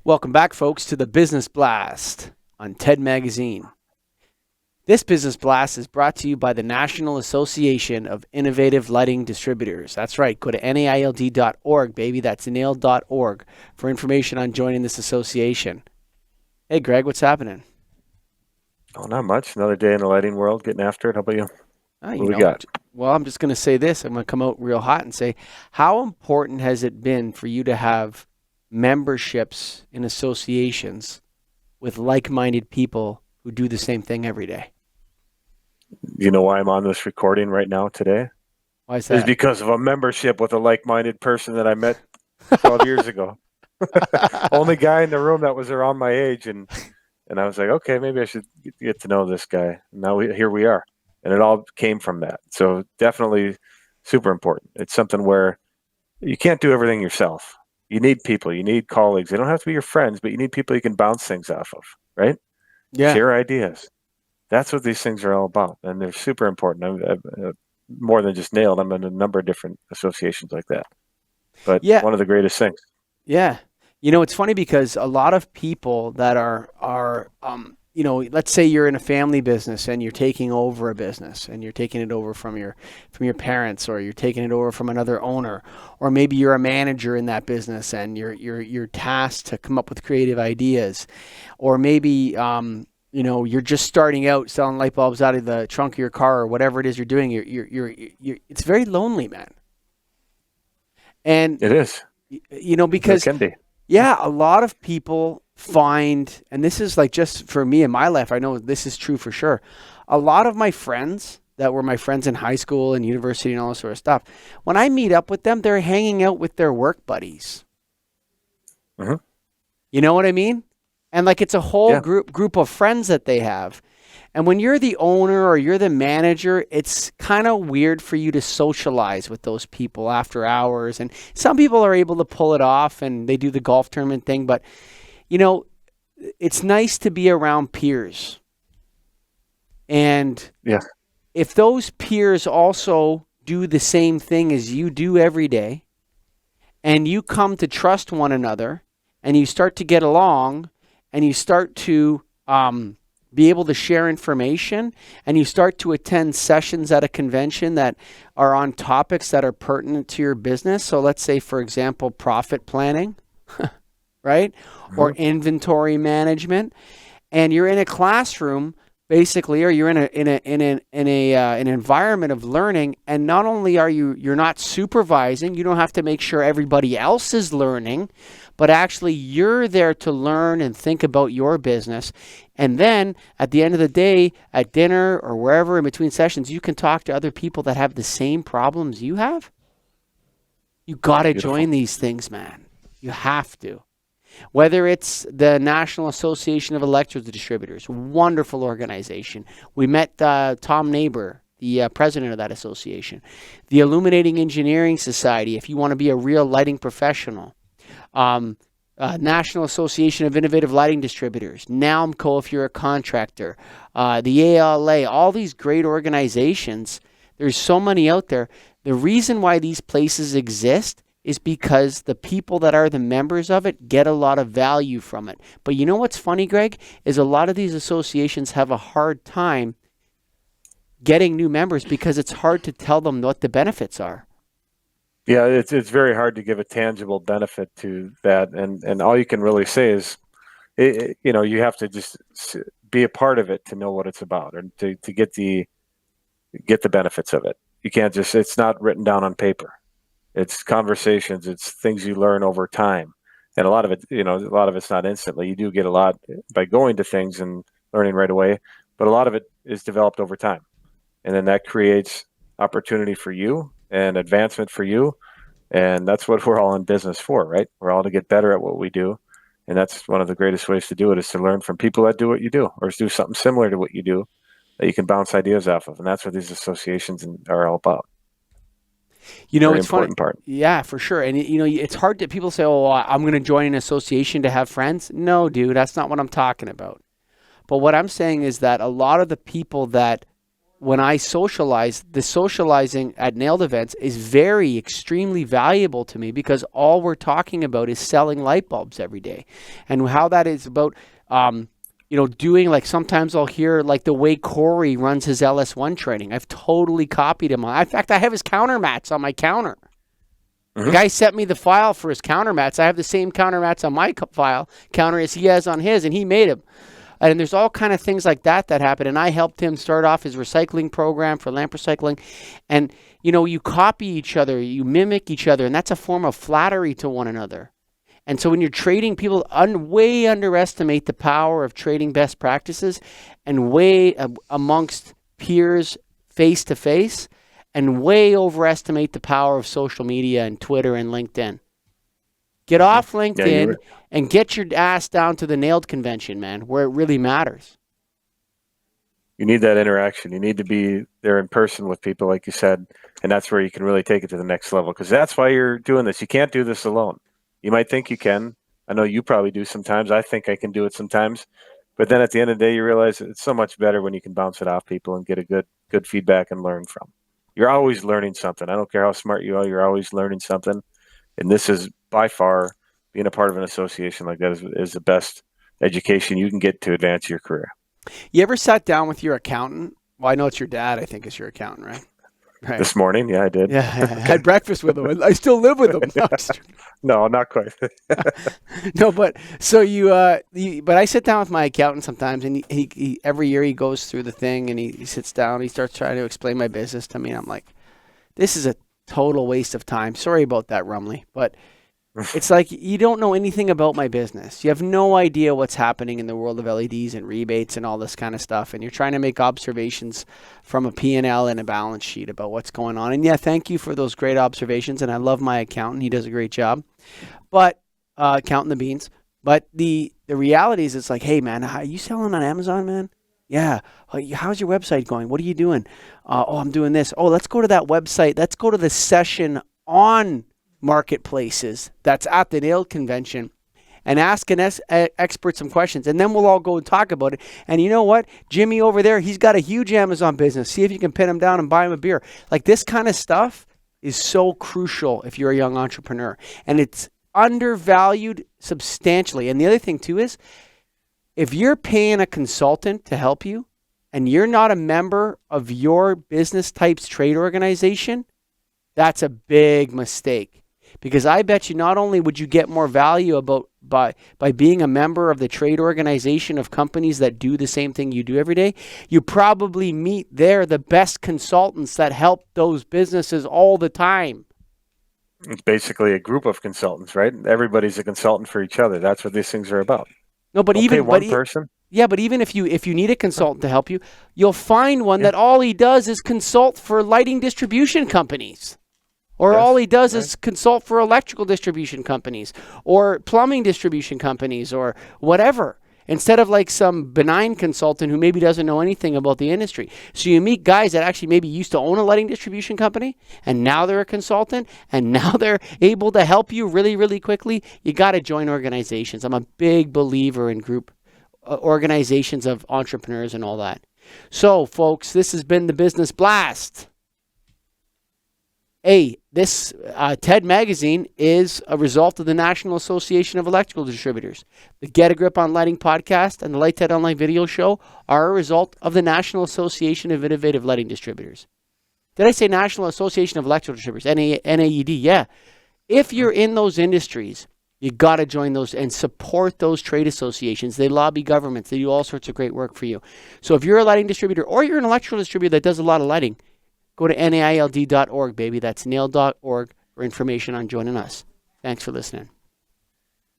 Welcome back, folks, to the Business Blast on TED Magazine. This Business Blast is brought to you by the National Association of Innovative Lighting Distributors. That's right. Go to naild.org, baby. That's nailed.org for information on joining this association. Hey, Greg, what's happening? Oh, not much. Another day in the lighting world, getting after it. How about you? What do we got? Well, I'm just going to say this. I'm going to come out real hot and say, how important has it been for you to have memberships in associations with like-minded people who do the same thing every day? You know why I'm on this recording right now today? Why is that? It's because of a membership with a like-minded person that I met 12 years ago. Only guy in the room that was around my age, and I was like, okay, maybe I should get to know this guy. And now here we are, and it all came from that. So definitely super important. It's something where you can't do everything yourself. You need people. You need colleagues. They don't have to be your friends, but you need people you can bounce things off of, right? Yeah. Share ideas. That's what these things are all about, and they're super important. I'm more than just nailed. I'm in a number of different associations like that. But one of the greatest things. Yeah. You know, it's funny because a lot of people that are let's say you're in a family business and you're taking over a business and you're taking it over from your parents, or you're taking it over from another owner, or maybe you're a manager in that business and you're tasked to come up with creative ideas, or maybe you're just starting out selling light bulbs out of the trunk of your car, or whatever it is you're doing. It's very lonely, man. And it is, because it can be. Yeah, a lot of people find, and this is like just for me in my life, I know this is true for sure. A lot of my friends that were my friends in high school and university and all this sort of stuff, when I meet up with them, they're hanging out with their work buddies. Mm-hmm. You know what I mean? And like it's a whole group of friends that they have. And when you're the owner or you're the manager, it's kind of weird for you to socialize with those people after hours. And some people are able to pull it off and they do the golf tournament thing. But, it's nice to be around peers. And if those peers also do the same thing as you do every day, and you come to trust one another, and you start to get along, and you start to be able to share information, and you start to attend sessions at a convention that are on topics that are pertinent to your business. So let's say, for example, profit planning, right? Mm-hmm. Or inventory management. And you're in a classroom, basically, or you're in an environment of learning. And not only you're not supervising, you don't have to make sure everybody else is learning, but actually you're there to learn and think about your business. And then at the end of the day, at dinner or wherever in between sessions, you can talk to other people that have the same problems you have. You got to join these things, man. You have to. Whether it's the National Association of Electrical Distributors, wonderful organization. We met Tom Neighbor, the president of that association. The Illuminating Engineering Society, if you want to be a real lighting professional. National Association of Innovative Lighting Distributors, NALMCO if you're a contractor, the ALA, all these great organizations. There's so many out there. The reason why these places exist is because the people that are the members of it get a lot of value from it. But you know what's funny, Greg, is a lot of these associations have a hard time getting new members because it's hard to tell them what the benefits are. Yeah, it's very hard to give a tangible benefit to that, and all you can really say is, you have to just be a part of it to know what it's about, and to get the benefits of it. You can't just, it's not written down on paper. It's conversations. It's things you learn over time, and a lot of it, a lot of it's not instantly. You do get a lot by going to things and learning right away, but a lot of it is developed over time, and then that creates opportunity for you and advancement for you. And that's what we're all in business for, right? We're all to get better at what we do. And that's one of the greatest ways to do it, is to learn from people that do what you do, or do something similar to what you do that you can bounce ideas off of. And that's what these associations are all about. It's funny. Part. Yeah, for sure. And it's hard to, people say, oh, I'm going to join an association to have friends. No, dude, that's not what I'm talking about. But what I'm saying is that a lot of the people that when I socialize, the socializing at nailed events is very extremely valuable to me, because all we're talking about is selling light bulbs every day, and how that is about, doing, like, sometimes I'll hear like the way Corey runs his LS1 training. I've totally copied him. In fact, I have his counter mats on my counter. The guy sent me the file for his counter mats. I have the same counter mats on my counter as he has on his, and he made them. And there's all kind of things like that happen. And I helped him start off his recycling program for lamp recycling. And, you copy each other, you mimic each other, and that's a form of flattery to one another. And so when you're trading, people way underestimate the power of trading best practices, and way amongst peers face to face, and way overestimate the power of social media and Twitter and LinkedIn. Get off LinkedIn and get your ass down to the Nailed convention, man, where it really matters. You need that interaction. You need to be there in person with people, like you said, and that's where you can really take it to the next level, because that's why you're doing this. You can't do this alone. You might think you can. I know you probably do sometimes. I think I can do it sometimes. But then at the end of the day, you realize it's so much better when you can bounce it off people and get a good feedback and learn from. You're always learning something. I don't care how smart you are. You're always learning something. And this is by far, being a part of an association like that is the best education you can get to advance your career. You ever sat down with your accountant? Well, I know it's your dad, I think, is your accountant, right? Right. This morning, yeah, I did. Yeah, I had breakfast with him. I still live with him. No, not quite. No, but so but I sit down with my accountant sometimes, and he every year he goes through the thing, and he sits down, he starts trying to explain my business to me, and I'm like, this is a total waste of time. Sorry about that, Rumley, but it's like, you don't know anything about my business. You have no idea what's happening in the world of LEDs and rebates and all this kind of stuff. And you're trying to make observations from a P&L and a balance sheet about what's going on. And yeah, thank you for those great observations. And I love my accountant. He does a great job. But counting the beans. But the reality is, it's like, hey, man, are you selling on Amazon, man? Yeah. How's your website going? What are you doing? I'm doing this. Oh, let's go to that website. Let's go to the session on marketplaces that's at the Nailed convention, and ask an expert some questions, and then we'll all go and talk about it. And you know what? Jimmy over there, he's got a huge Amazon business. See if you can pin him down and buy him a beer. Like, this kind of stuff is so crucial if you're a young entrepreneur, and it's undervalued substantially. And the other thing too is, if you're paying a consultant to help you and you're not a member of your business type's trade organization, that's a big mistake. Because I bet you not only would you get more value by being a member of the trade organization of companies that do the same thing you do every day, you probably meet there the best consultants that help those businesses all the time. It's basically a group of consultants, right? Everybody's a consultant for each other. That's what these things are about. No, but Don't even pay one person. Yeah, but even if you need a consultant to help you, you'll find one that all he does is consult for lighting distribution companies. Or all he does is consult for electrical distribution companies or plumbing distribution companies or whatever, instead of like some benign consultant who maybe doesn't know anything about the industry. So you meet guys that actually maybe used to own a lighting distribution company, and now they're a consultant, and now they're able to help you really, really quickly. You got to join organizations. I'm a big believer in group organizations of entrepreneurs and all that. So, folks, this has been the Business Blast. Hey, this TED Magazine is a result of the National Association of Electrical Distributors. The Get a Grip on Lighting podcast and the Light TED Online video show are a result of the National Association of Innovative Lighting Distributors. Did I say National Association of Electrical Distributors? NAED, yeah. If you're in those industries, you got to join those and support those trade associations. They lobby governments. They do all sorts of great work for you. So if you're a lighting distributor or you're an electrical distributor that does a lot of lighting, go to naild.org, baby. That's nailed.org for information on joining us. Thanks for listening.